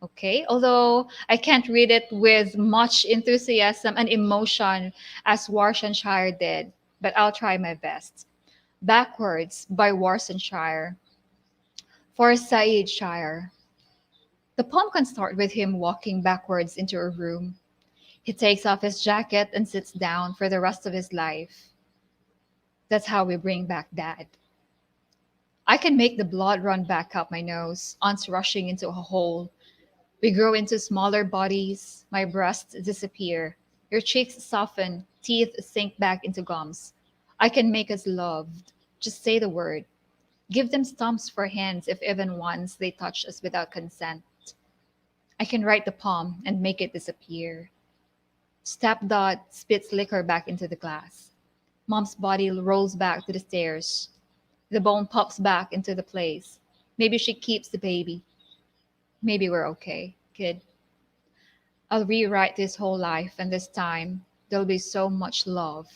Okay, although I can't read it with much enthusiasm and emotion as Warsancshire did, but I'll try my best. Backwards by Warsancshire. For Said Shire. The poem can start with him walking backwards into a room. He takes off his jacket and sits down for the rest of his life. That's how we bring back Dad. I can make the blood run back up my nose, ants rushing into a hole. We grow into smaller bodies. My breasts disappear. Your cheeks soften. Teeth sink back into gums. I can make us loved. Just say the word. Give them stumps for hands if even once they touch us without consent. I can write the poem and make it disappear. Stepdad spits liquor back into the glass. Mom's body rolls back to the stairs. The bone pops back into the place. Maybe she keeps the baby. Maybe we're okay, kid. I'll rewrite this whole life, and this time there'll be so much love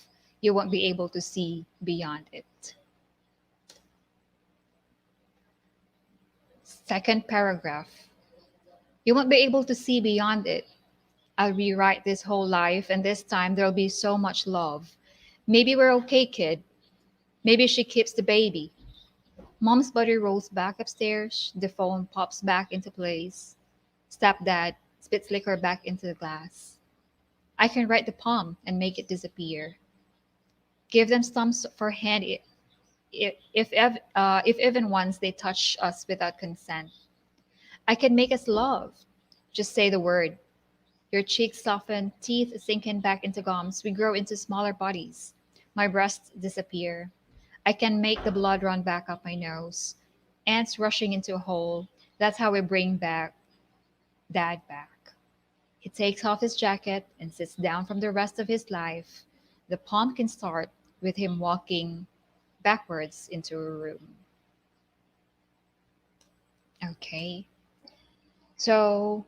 you won't be able to see beyond it. Second paragraph. You won't be able to see beyond it. I'll rewrite this whole life, and this time there'll be so much love. Maybe we're okay, kid. Maybe she keeps the baby. Mom's body rolls back upstairs. The phone pops back into place. Stepdad spits liquor back into the glass. I can write the poem and make it disappear. Give them stumps for hand if even once they touch us without consent. I can make us love. Just say the word. Your cheeks soften, teeth sinking back into gums. We grow into smaller bodies. My breasts disappear. I can make the blood run back up my nose. Ants rushing into a hole. That's how we bring back Dad back. He takes off his jacket and sits down from the rest of his life. The poem can start with him walking backwards into a room. Okay. So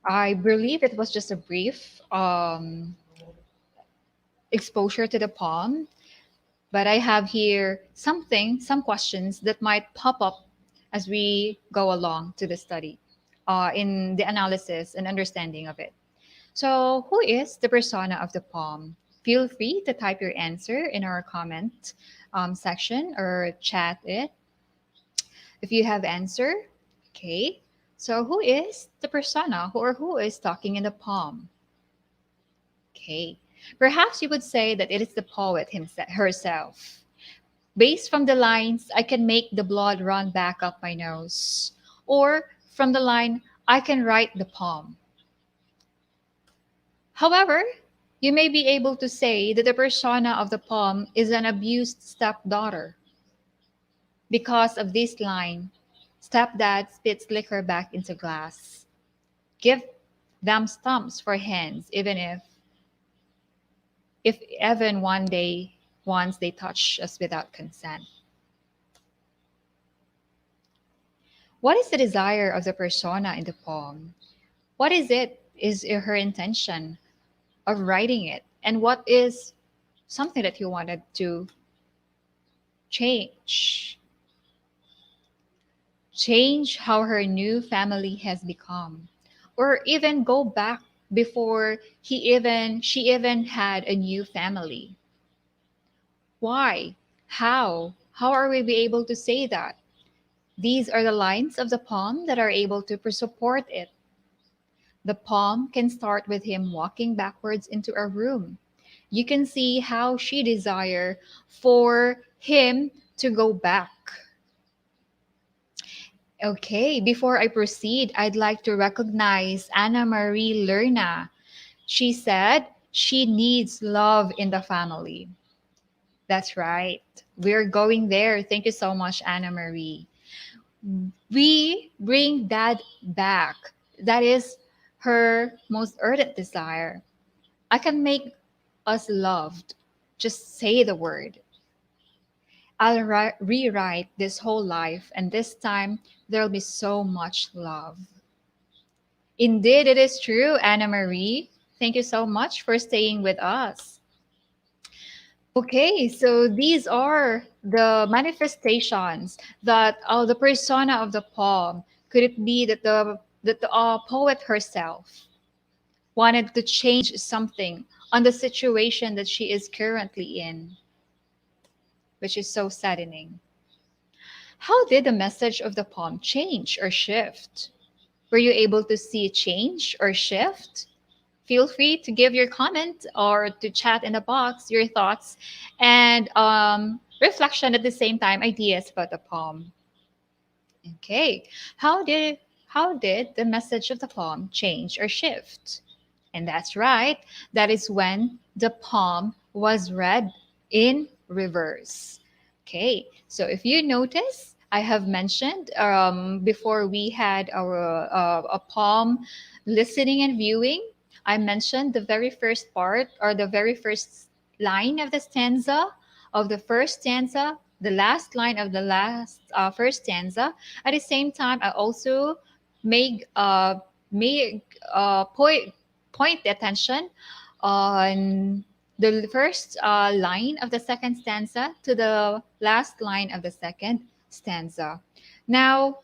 I believe it was just a brief exposure to the poem, but I have here some questions that might pop up as we go along to the study in the analysis and understanding of it. So, who is the persona of the palm? Feel free to type your answer in our comment section or chat it if you have answer. Okay. So, who is the persona who is talking in the palm? Okay. Perhaps you would say that it is the poet himself, herself. Based from the lines, I can make the blood run back up my nose. Or from the line, I can write the poem. However, you may be able to say that the persona of the poem is an abused stepdaughter. Because of this line, stepdad spits liquor back into glass. Give them stumps for hands, if even one day once they touch us without consent. What is the desire of the persona in the poem? What is it? Is her intention of writing it? And what is something that you wanted to change? Change how her new family has become. Or even go back before she even had a new family. Why? How? How are we be able to say that? These are the lines of the poem that are able to support it. The poem can start with him walking backwards into a room. You can see how she desire for him to go back. Okay, before I proceed, I'd like to recognize Anna Marie Lerna. She said she needs love in the family. That's right. We're going there. Thank you so much, Anna Marie. We bring dad back. That is her most ardent desire. I can make us loved. Just say the word. I'll rewrite this whole life, and this time there'll be so much love. Indeed, it is true, Anna Marie. Thank you so much for staying with us. Okay, so these are the manifestations that the persona of the poem. Could it be that the poet herself wanted to change something on the situation that she is currently in, which is so saddening? How did the message of the poem change or shift? Were you able to see change or shift? Feel free to give your comment or to chat in the box your thoughts and reflection at the same time, ideas about the poem. Okay, how did the message of the poem change or shift? And that's right, that is when the poem was read in reverse. Okay, so if you notice, I have mentioned before we had our a poem listening and viewing, I mentioned the very first part or the very first line of the stanza of the first stanza, the last line of the last first stanza. At the same time, I also make point the attention on the first line of the second stanza to the last line of the second stanza. Now,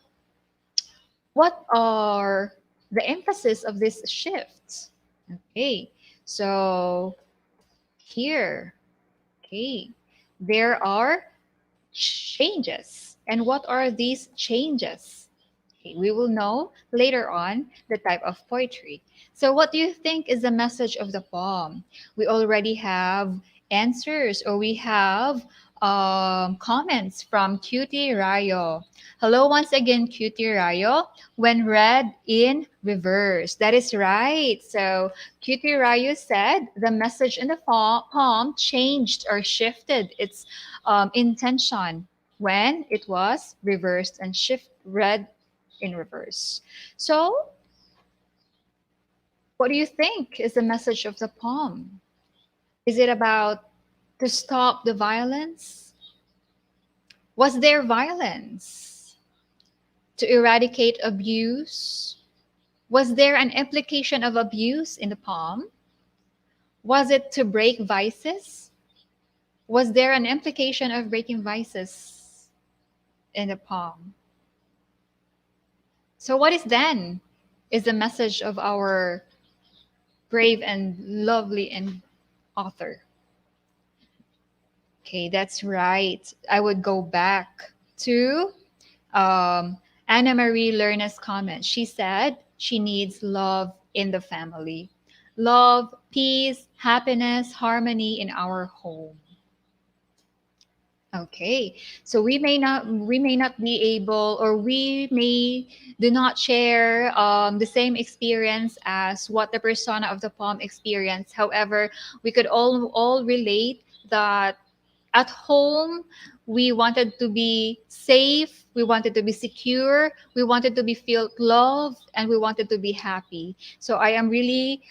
what are the emphasis of this shift? Okay, so here, okay, there are changes. And what are these changes? Okay, we will know later on the type of poetry. So, what do you think is the message of the poem? We already have answers or we have comments from Cutie Rayo. Hello, once again, Cutie Rayo. When read in reverse. That is right. So, Cutie Rayo said the message in the poem changed or shifted its intention when it was reversed and read in reverse. So, what do you think is the message of the poem? Is it about to stop the violence? Was there violence? To eradicate abuse? Was there an implication of abuse in the poem? Was it to break vices? Was there an implication of breaking vices in the poem? So what is then is the message of our brave and lovely and author. Okay, that's right. I would go back to Anna Marie Lerna's comment. She said she needs love in the family. Love, peace, happiness, harmony in our home. Okay, so we may not be able, or we may do not share the same experience as what the persona of the poem experienced. However, we could all relate that at home we wanted to be safe, we wanted to be secure, we wanted to be felt loved, and we wanted to be happy. So I am really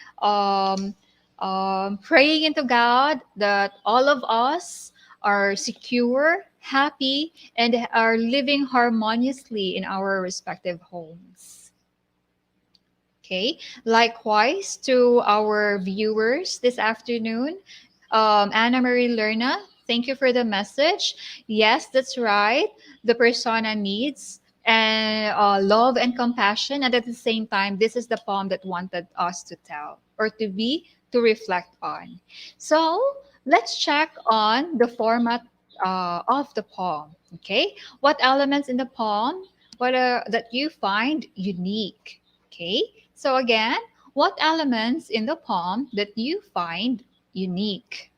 praying into God that all of us are secure, happy, and are living harmoniously in our respective homes. Okay. Likewise to our viewers this afternoon, Anna Marie Lerna, thank you for the message. Yes, that's right. The persona needs and love and compassion, and at the same time, this is the poem that wanted us to tell or to reflect on. So let's check on the format of the poem. Okay, what elements in the poem what are that you find unique? Okay, so again, what elements in the poem that you find unique?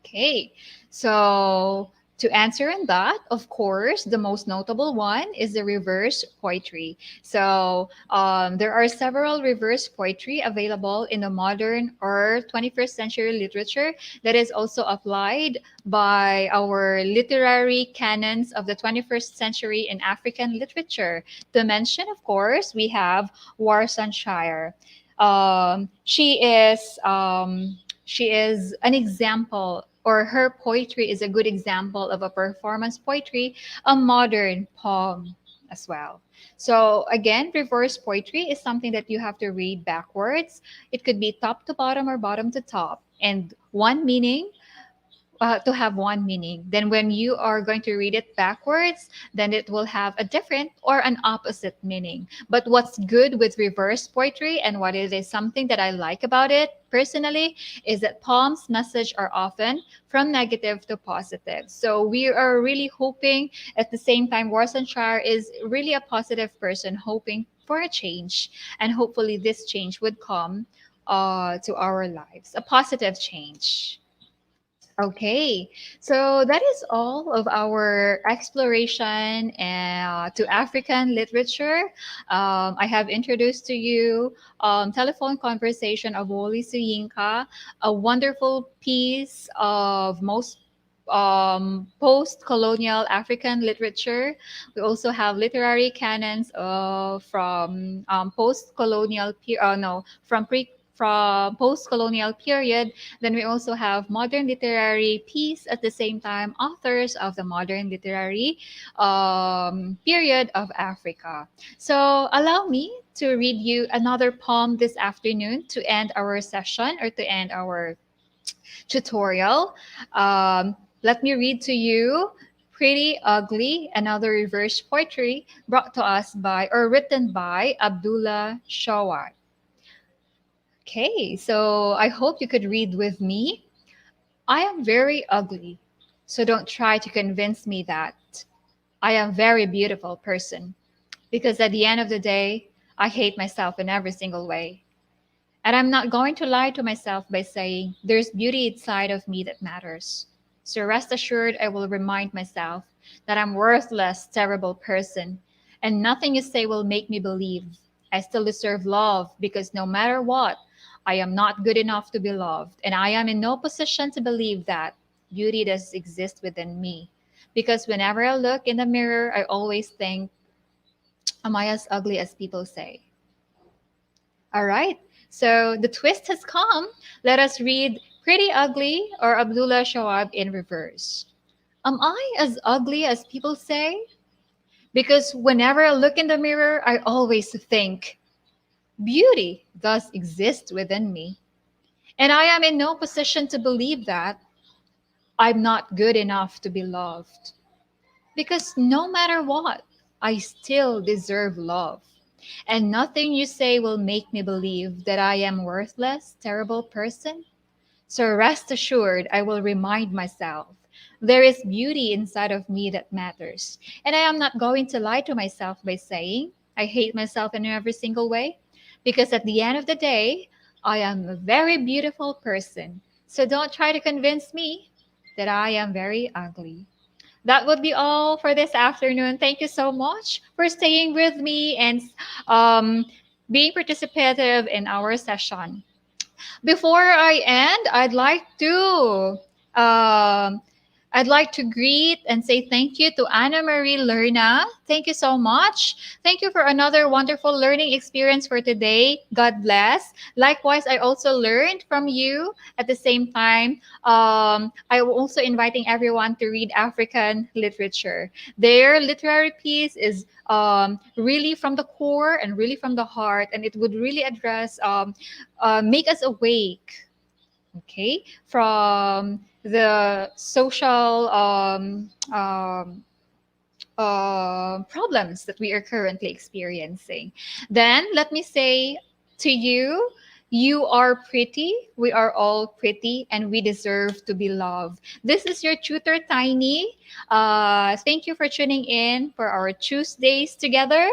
Okay, so to answer on that, of course, the most notable one is the reverse poetry. So there are several reverse poetry available in the modern or 21st century literature that is also applied by our literary canons of the 21st century in African literature. To mention, of course, we have Warsanshire. She is an example, or her poetry is a good example of a performance poetry, a modern poem as well. So again, reverse poetry is something that you have to read backwards. It could be top to bottom or bottom to top, and to have one meaning. Then when you are going to read it backwards, then it will have a different or an opposite meaning. But what's good with reverse poetry, and what it is something that I like about it personally, is that poems message are often from negative to positive. So we are really hoping, at the same time, Warsanshire is really a positive person hoping for a change, and hopefully this change would come to our lives, a positive change. Okay, so that is all of our exploration to African literature. I have introduced to you Telephone Conversation of Wole Soyinka, a wonderful piece of most post-colonial African literature. We also have literary canons from post-colonial, no, from post-colonial period. Then we also have modern literary piece, at the same time authors of the modern literary period of Africa. So allow me to read you another poem this afternoon to end our session, or to end our tutorial. Let me read to you Pretty Ugly, another reverse poetry brought to us by, or written by, Abdullah Shawat. Okay, so I hope you could read with me. I am very ugly, so don't try to convince me that I am very beautiful person, because at the end of the day, I hate myself in every single way. And I'm not going to lie to myself by saying there's beauty inside of me that matters. So rest assured, I will remind myself that I'm worthless, terrible person, and nothing you say will make me believe I still deserve love, because no matter what, I am not good enough to be loved, and I am in no position to believe that beauty does exist within me. Because whenever I look in the mirror, I always think, am I as ugly as people say? All right. So the twist has come. Let us read Pretty Ugly, or Abdullah Shawab, in reverse. Am I as ugly as people say? Because whenever I look in the mirror, I always think beauty does exist within me. And I am in no position to believe that I'm not good enough to be loved. Because no matter what, I still deserve love. And nothing you say will make me believe that I am worthless, terrible person. So rest assured, I will remind myself there is beauty inside of me that matters. And I am not going to lie to myself by saying I hate myself in every single way, because at the end of the day, I am a very beautiful person. So don't try to convince me that I am very ugly. That would be all for this afternoon. Thank you so much for staying with me and um, being participative in our session. Before I end, um, I'd like to greet and say thank you to Anna Marie Lerna. Thank you so much. Thank you for another wonderful learning experience for today. God bless. Likewise, I also learned from you. At the same time, I'm also inviting everyone to read African literature. Their literary piece is really from the core and really from the heart, and it would really address, make us awake, okay, from the social problems that we are currently experiencing. Then let me say to you, you are pretty, we are all pretty, and we deserve to be loved. This is your tutor, Tiny. Thank you for tuning in for our Tuesdays together.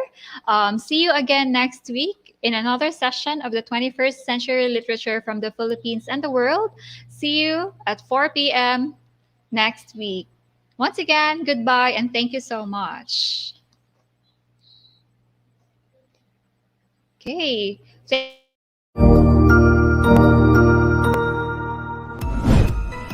See you again next week in another session of the 21st Century Literature from the Philippines and the world. See you at 4 p.m. next week. Once again, goodbye and thank you so much. Okay.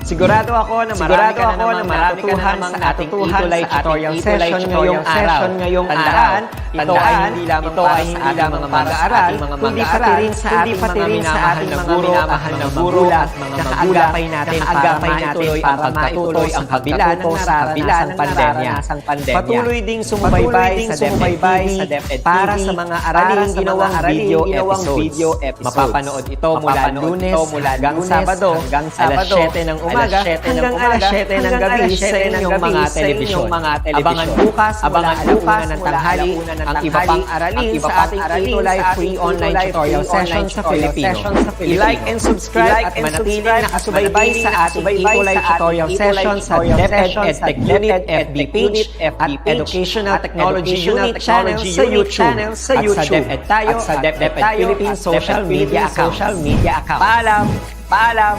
Sigurado ako na marami ka na matutuhan sa ating ETUlay tutorial session ngayong araw. Tandaan, ito ay hindi lamang para sa ating mga mag-aaral, kundi pati rin sa ating mga minamahal na guro, na magulang, na kaagapay natin para maituloy ang kabila ng nararanasan pandemya. Patuloy ding sumubaybay sa DepEd para sa mga araling ginawang video episodes. Mapapanood ito mula Lunes hanggang Sabado, alas 7 ng umaga hanggang alas 7 ng gabi sa inyong mga telebisyon. Abangan bukas mula alauna ng tanghali ang iba pang aralin sa ating ETUlay free online tutorial session sa Filipino. I-like and subscribe at manatiling nakasubaybay sa ating ETUlay tutorial session sa DepEd Edtech Unit FB page at Educational Technology Unit channel sa YouTube at sa DepEd tayo at DepEd Philippines social media account. Paalam!